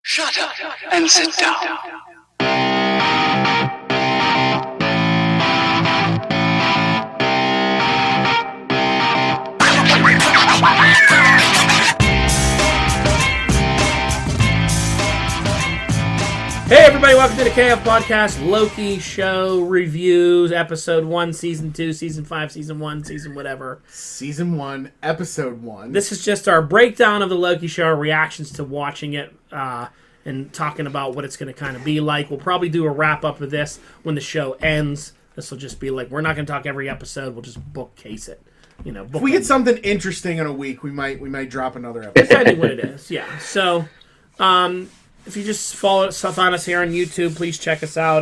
Shut up and sit down. Hey everybody, welcome to the KF Podcast Loki Show Reviews, Episode 1, Season 2, Season 5, Season 1, Season whatever. Season 1, Episode 1. This is just our breakdown of the Loki Show, our reactions to watching it, and talking about what it's going to kind of be like. We'll probably do a wrap-up of this when the show ends. This will just be like, we're not going to talk every episode, we'll just bookcase it. You know, if we get something interesting in a week, we might drop another episode. Depending what it is, yeah. So, if you just find us here on YouTube, please check us out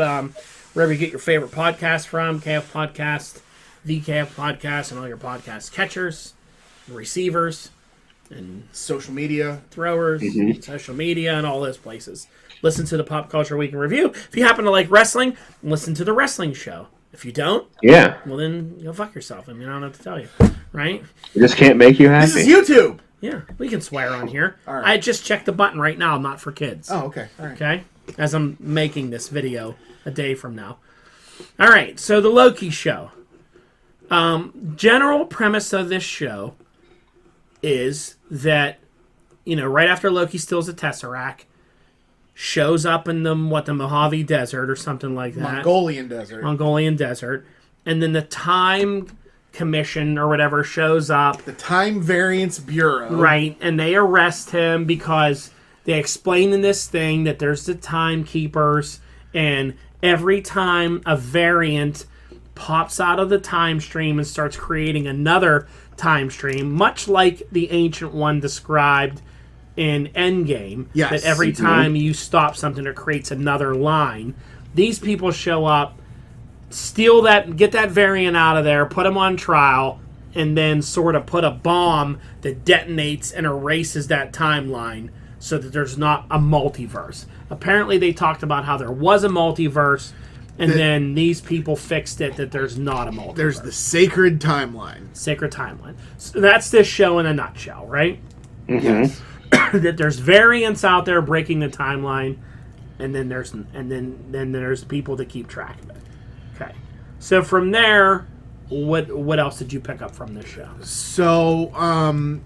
wherever you get your favorite podcast from. KF Podcast, the KF Podcast, and all your podcast catchers, and receivers, and social media. Throwers, social media, and all those places. Listen to the Pop Culture Week in Review. If you happen to like wrestling, listen to the wrestling show. If you don't, well then go fuck yourself. I mean, I don't know what to tell you, right? We just can't make you happy. This is YouTube. Yeah, we can swear on here. All right. I just checked the button right now, not for kids. Oh, okay. All right. Okay? As I'm making this video a day from now. All right, so the Loki show. General premise of this show is that, you know, right after Loki steals the Tesseract, shows up in the Mojave Desert or something like that. Mongolian Desert. And then the Time Commission or whatever shows up. The Time Variance Bureau. Right, and they arrest him because they explain in this thing that there's the timekeepers, and every time a variant pops out of the time stream and starts creating another time stream, much like the Ancient One described in Endgame, that every time you stop something, it creates another line. These people show up, steal that, get that variant out of there, put him on trial, and then sort of put a bomb that detonates and erases that timeline so that there's not a multiverse. Apparently they talked about how there was a multiverse, and then these people fixed it that there's not a multiverse. There's the sacred timeline. Sacred timeline. So that's this show in a nutshell, right? Yes. That there's variants out there breaking the timeline, and then there's people that keep track of it. Okay. So from there, what else did you pick up from this show? So, and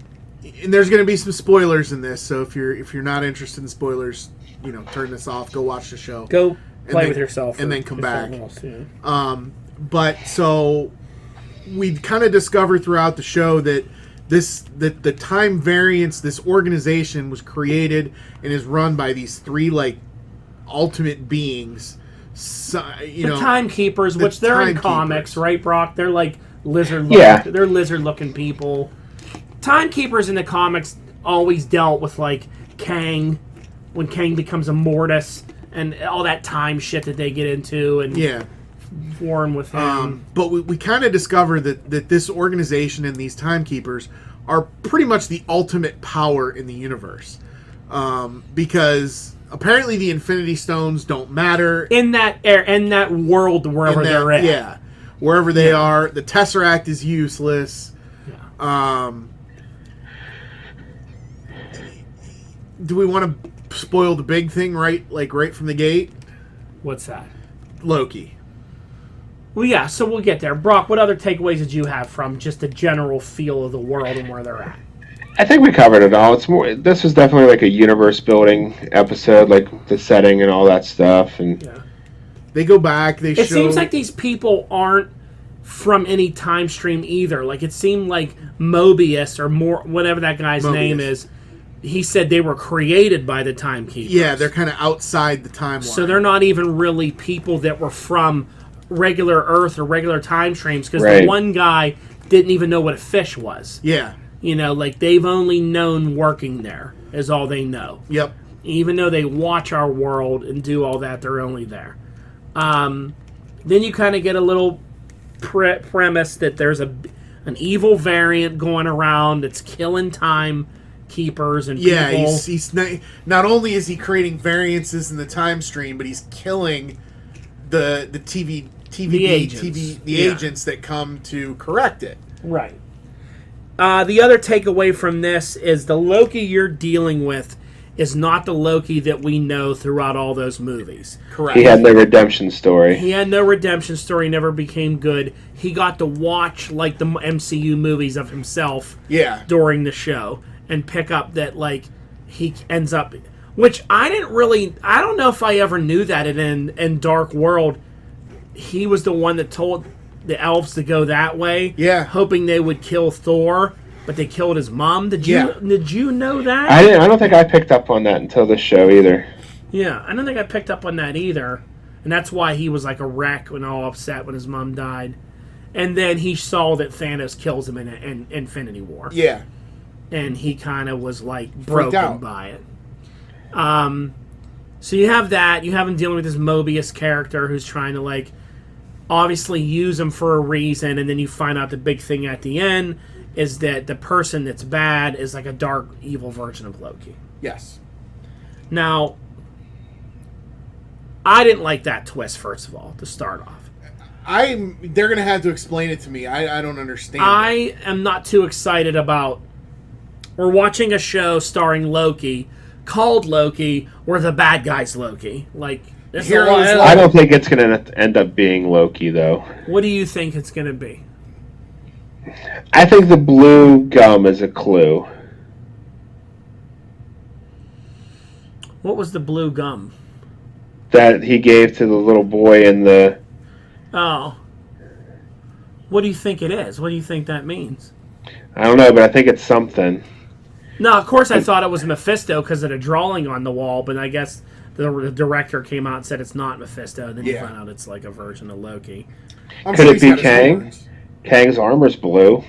there's going to be some spoilers in this. So if you're not interested in spoilers, you know, turn this off. Go watch the show. Go play with yourself, and then come back. Else, yeah. But so we kind of discover throughout the show that the Time Variance, this organization, was created and is run by these three like ultimate beings. So, you know, timekeepers, which they're in comics, right, Brock? They're like lizard. They're lizard-looking people. Timekeepers in the comics always dealt with like Kang, when Kang becomes a Mortis, and all that time shit that they get into, and warring with him. But we kind of discover that this organization and these timekeepers are pretty much the ultimate power in the universe, because apparently the Infinity Stones don't matter in that world wherever they're at. Yeah, wherever they are, the Tesseract is useless. Yeah. Do we want to spoil the big thing right from the gate? What's that? Loki. Well, yeah. So we'll get there. Brock, what other takeaways did you have from just the general feel of the world and where they're at? I think we covered it all. This was definitely like a universe building episode, like the setting and all that stuff. And they go back. It seems like these people aren't from any time stream either. Like it seemed like Mobius or whatever that guy's name is. He said they were created by the timekeepers. Yeah, they're kind of outside the timeline. So they're not even really people that were from regular Earth or regular time streams, because the one guy didn't even know what a fish was. Yeah. You know, like they've only known working there is all they know. Yep. Even though they watch our world and do all that, they're only there. Then you kind of get a little premise that there's an evil variant going around that's killing time keepers and people. He's not only is he creating variances in the time stream, but he's killing the agents that come to correct it. Right. The other takeaway from this is the Loki you're dealing with is not the Loki that we know throughout all those movies. Correct. He had no redemption story. He had no redemption story, never became good. He got to watch like the MCU movies of himself during the show and pick up that like he ends up, which I don't know if I ever knew that in Dark World, he was the one that told the elves to go that way, hoping they would kill Thor. But they killed his mom. Did you know that? I didn't. I don't think I picked up on that until this show either. Yeah, I don't think I picked up on that either, and that's why he was like a wreck and all upset when his mom died. And then he saw that Thanos kills him in Infinity War. Yeah, and he kind of was like broken by it. So you have that. You have him dealing with this Mobius character who's trying to like obviously use him for a reason, and then you find out the big thing at the end is that the person that's bad is like a dark, evil version of Loki. Yes. Now, I didn't like that twist, first of all, to start off. They're going to have to explain it to me. I don't understand. I am not too excited about... We're watching a show starring Loki, called Loki, where the bad guy's Loki. Like, I don't think it's going to end up being Loki, though. What do you think it's going to be? I think the blue gum is a clue. What was the blue gum? That he gave to the little boy in the... Oh. What do you think it is? What do you think that means? I don't know, but I think it's something. No, of course I thought it was Mephisto because of the drawing on the wall, but I guess the director came out and said it's not Mephisto, and then you find out it's like a version of Loki. Could it be Kang? Kang's armor's blue.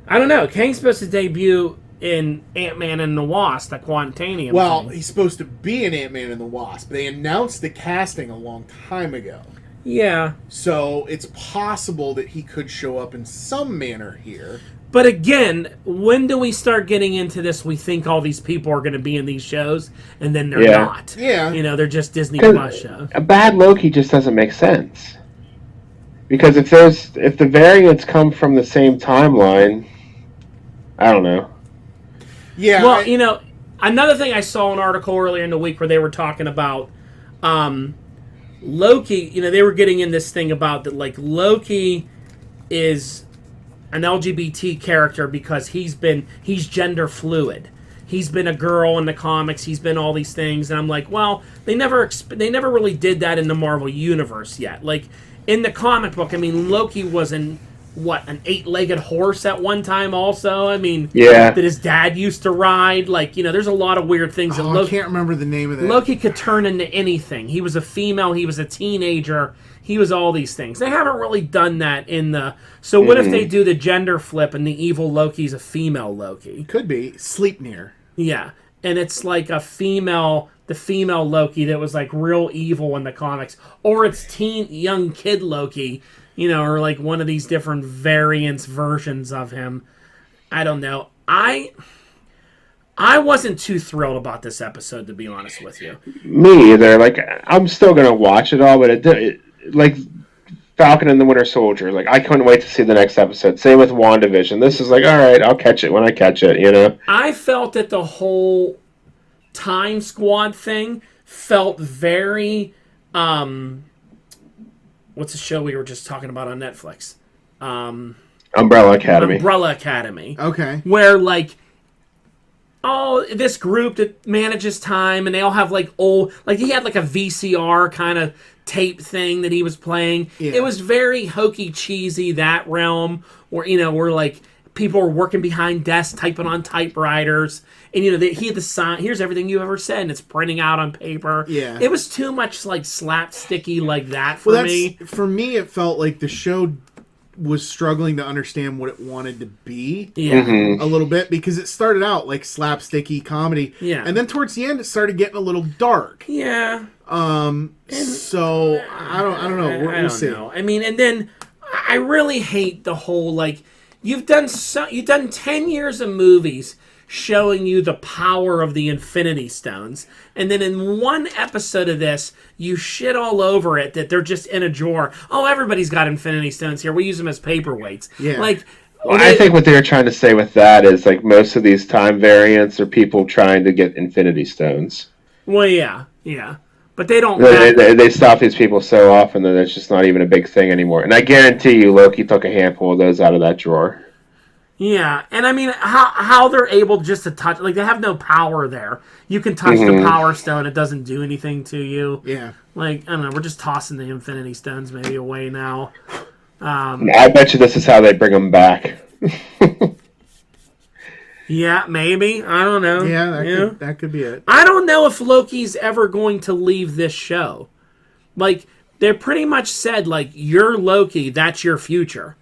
I don't know. Kang's supposed to debut in Ant-Man and the Wasp, the Quantanium Well, thing. he's supposed to be in Ant-Man and the Wasp. They announced the casting a long time ago. Yeah. So it's possible that he could show up in some manner here. But again, when do we start getting into this? We think all these people are going to be in these shows, and then they're not. Yeah. You know, they're just Disney Plus shows. A bad Loki just doesn't make sense. Because if the variants come from the same timeline, I don't know. Yeah. Well, you know, another thing I saw an article earlier in the week where they were talking about Loki. You know, they were getting in this thing about that, like Loki is an LGBT character because he's gender fluid. He's been a girl in the comics. He's been all these things, and I'm like, well, they never really did that in the Marvel universe yet. Like in the comic book, I mean, Loki was an 8-legged horse at one time. Also, I mean, that his dad used to ride. Like, you know, there's a lot of weird things. That I can't remember the name of that. Loki could turn into anything. He was a female. He was a teenager. He was all these things. They haven't really done that in the... So what if they do the gender flip and the evil Loki's a female Loki? Could be. Sleipnir. Yeah. And it's like the female Loki that was like real evil in the comics. Or it's young kid Loki, you know, or like one of these different versions of him. I don't know. I wasn't too thrilled about this episode, to be honest with you. Me either. Like, I'm still going to watch it all, but it like Falcon and the Winter Soldier, like I couldn't wait to see the next episode. Same with WandaVision. This is like, all right, I'll catch it when I catch it, you know? I felt that the whole Time Squad thing felt very what's the show we were just talking about on Netflix? Umbrella Academy. Umbrella Academy. Okay. Where like this group that manages time, and they all have like he had like a VCR kind of tape thing that he was playing. Yeah. It was very hokey, cheesy, that realm, where, you know, where like people were working behind desks, typing on typewriters, and, you know, he had the sign, here's everything you ever said, and it's printing out on paper. Yeah. It was too much like slapsticky like that for me. For me, it felt like the show was struggling to understand what it wanted to be a little bit, because it started out like slapsticky comedy, and then towards the end it started getting a little dark. So I don't know. We'll see. Know. I mean, and then I really hate the whole like you've done 10 years of movies showing you the power of the Infinity Stones, and then in one episode of this you shit all over it that they're just in a drawer. Oh, everybody's got Infinity Stones here, we use them as paperweights. Like, Well, I think what they're trying to say with that is like most of these time variants are people trying to get Infinity Stones. Well, yeah, but they don't. They stop these people so often that it's just not even a big thing anymore. And I guarantee you, Loki took a handful of those out of that drawer. Yeah, and I mean, how they're able just to touch, like, they have no power there. You can touch the Power Stone, it doesn't do anything to you. Yeah. Like, I don't know, we're just tossing the Infinity Stones maybe away now. I bet you this is how they bring them back. Yeah, maybe. I don't know. Yeah, that could be it. I don't know if Loki's ever going to leave this show. Like, they pretty much said, like, you're Loki, that's your future.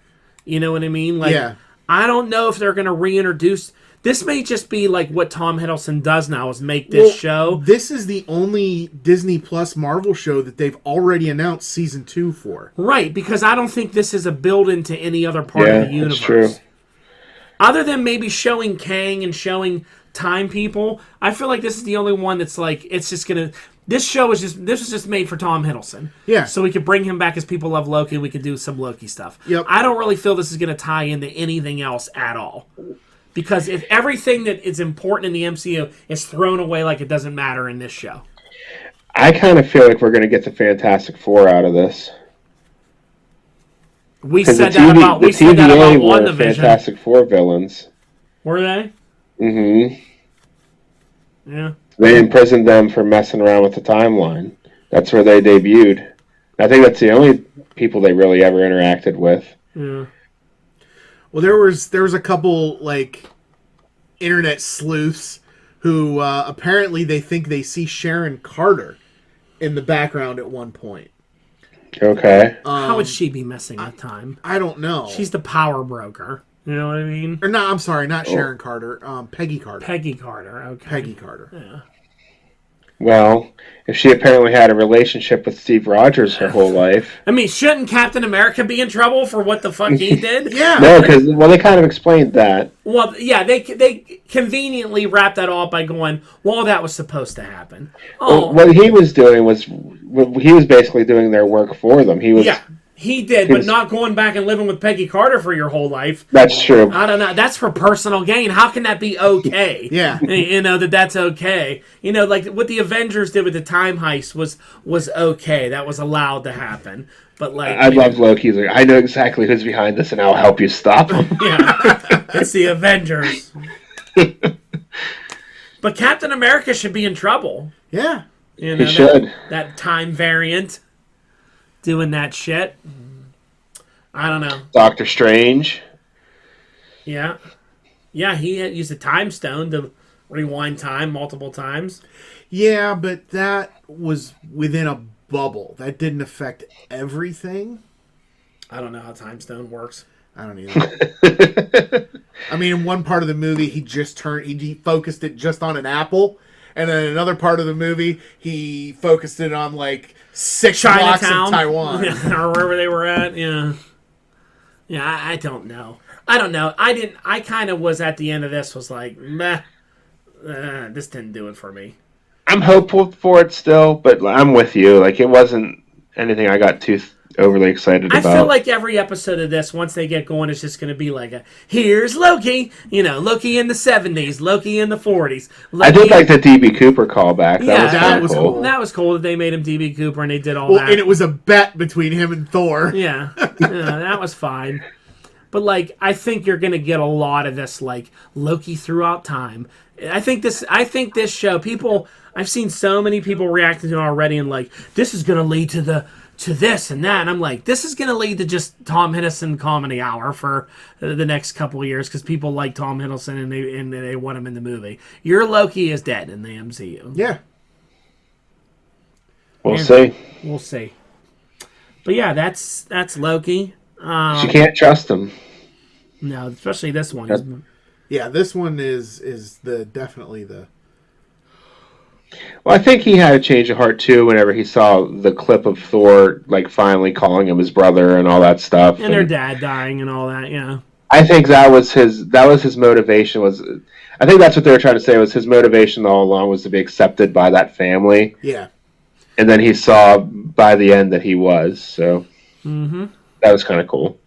You know what I mean? Like, yeah. I don't know if they're going to reintroduce... This may just be like what Tom Hiddleston does now, is make this show. This is the only Disney Plus Marvel show that they've already announced season 2 for. Right, because I don't think this is a build into any other part of the universe. That's true. Other than maybe showing Kang and showing Time People, I feel like this is the only one that's like, it's just going to... This was just made for Tom Hiddleston. Yeah. So we could bring him back as people love Loki, and we could do some Loki stuff. Yep. I don't really feel this is going to tie into anything else at all. Because if everything that is important in the MCU is thrown away like it doesn't matter in this show. I kind of feel like we're going to get the Fantastic Four out of this. We said that about WandaVision. Fantastic Four villains. Were they? Mm-hmm. Yeah. They imprisoned them for messing around with the timeline. That's where they debuted. I think that's the only people they really ever interacted with. Yeah. Well, there was a couple, like, internet sleuths who apparently they think they see Sharon Carter in the background at one point. Okay. How would she be messing with time? I don't know. She's the power broker. You know what I mean? Or no, I'm sorry, not Sharon Carter. Peggy Carter. Peggy Carter. Okay. Peggy Carter. Yeah. Well, if she apparently had a relationship with Steve Rogers her whole life. I mean, shouldn't Captain America be in trouble for what the fuck he did? Yeah. No, because they kind of explained that. Well, yeah, they conveniently wrapped that all by going, well, that was supposed to happen. Oh, Well, what he was doing was he was basically doing their work for them. Yeah, he did, but not going back and living with Peggy Carter for your whole life. That's true. I don't know. That's for personal gain. How can that be okay? Yeah. You know, that's okay. You know, like what the Avengers did with the time heist was okay. That was allowed to happen. But like, I love Loki. He's like, I know exactly who's behind this, and I'll help you stop him. Yeah, it's the Avengers. But Captain America should be in trouble. Yeah. You know, He should. That time variant doing that shit. I don't know. Doctor Strange. Yeah. Yeah, he used a time stone to rewind time multiple times. Yeah, but that was within a bubble. That didn't affect everything. I don't know how time stone works. I don't either. I mean, in one part of the movie, he focused it just on an apple. And then in another part of the movie, he focused it on, like, 6 blocks of Taiwan. Or wherever they were at, yeah. Yeah, I don't know. I don't know. I kind of was at the end of this, was like, meh. This didn't do it for me. I'm hopeful for it still, but I'm with you. Like, it wasn't anything I got too overly excited about. I feel like every episode of this, once they get going, it's just going to be like here's Loki. You know, Loki in the 70s, Loki in the 40s. Loki I did like the D.B. Cooper callback. Yeah, that was cool. That was cool that they made him D.B. Cooper and they did all Well, that. and it was a bet between him and Thor. Yeah, that was fine. But, like, I think you're going to get a lot of this, like, Loki throughout time. I think this show, I've seen so many people reacting to it already and, like, this is going to lead to this and that. And I'm like, this is going to lead to just Tom Hiddleston comedy hour for the next couple of years because people like Tom Hiddleston and they want him in the movie. Your Loki is dead in the MCU. Yeah. We'll see. We'll see. But, yeah, that's Loki. You can't trust him. No, especially this one. Yeah, this one is definitely the... Well, I think he had a change of heart too whenever he saw the clip of Thor, like, finally calling him his brother and all that stuff. And their dad dying and all that, yeah. I think that was his motivation. I think that's what they were trying to say, was his motivation all along was to be accepted by that family. Yeah. And then he saw by the end that he was, so that was kind of cool.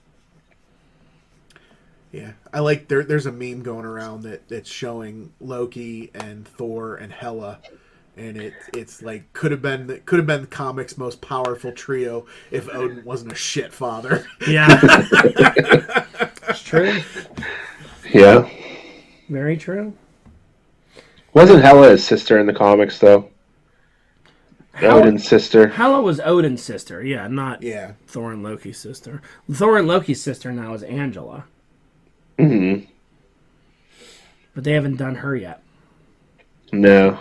Yeah. I like there's a meme going around that's showing Loki and Thor and Hela, and it's like could have been the comics' most powerful trio if Odin wasn't a shit father. Yeah. It's true. Yeah. Very true. Wasn't Hela his sister in the comics, though? Odin's sister. Hela was Odin's sister, yeah, not Yeah. Thor and Loki's sister. Thor and Loki's sister now is Angela. Mm-hmm. But they haven't done her yet. No.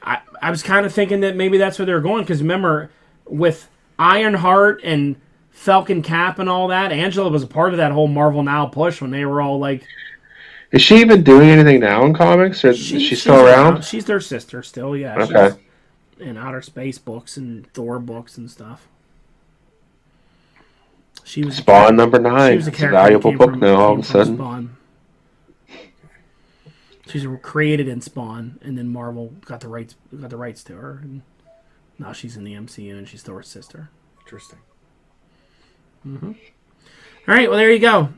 I was kind of thinking that maybe that's where they were going, because remember, with Ironheart and Falcon Cap and all that, Angela was a part of that whole Marvel Now push when they were all like... Is she even doing anything now in comics, or is she still around? She's their sister still, yeah. Okay. She's in Outer Space books and Thor books and stuff. She was Spawn number 9. It's It's a valuable book now, all of a sudden. Spawn. She's created in Spawn, and then Marvel got the rights to her, and now she's in the MCU, and she's Thor's sister. Interesting. Mm-hmm. All right, well, there you go.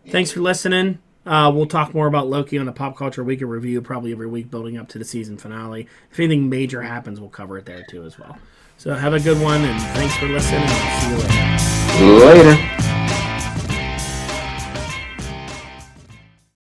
Thanks for listening. We'll talk more about Loki on the Pop Culture Week in Review, probably every week building up to the season finale. If anything major happens, we'll cover it there, too, as well. So have a good one, and thanks for listening, and see you later. Later.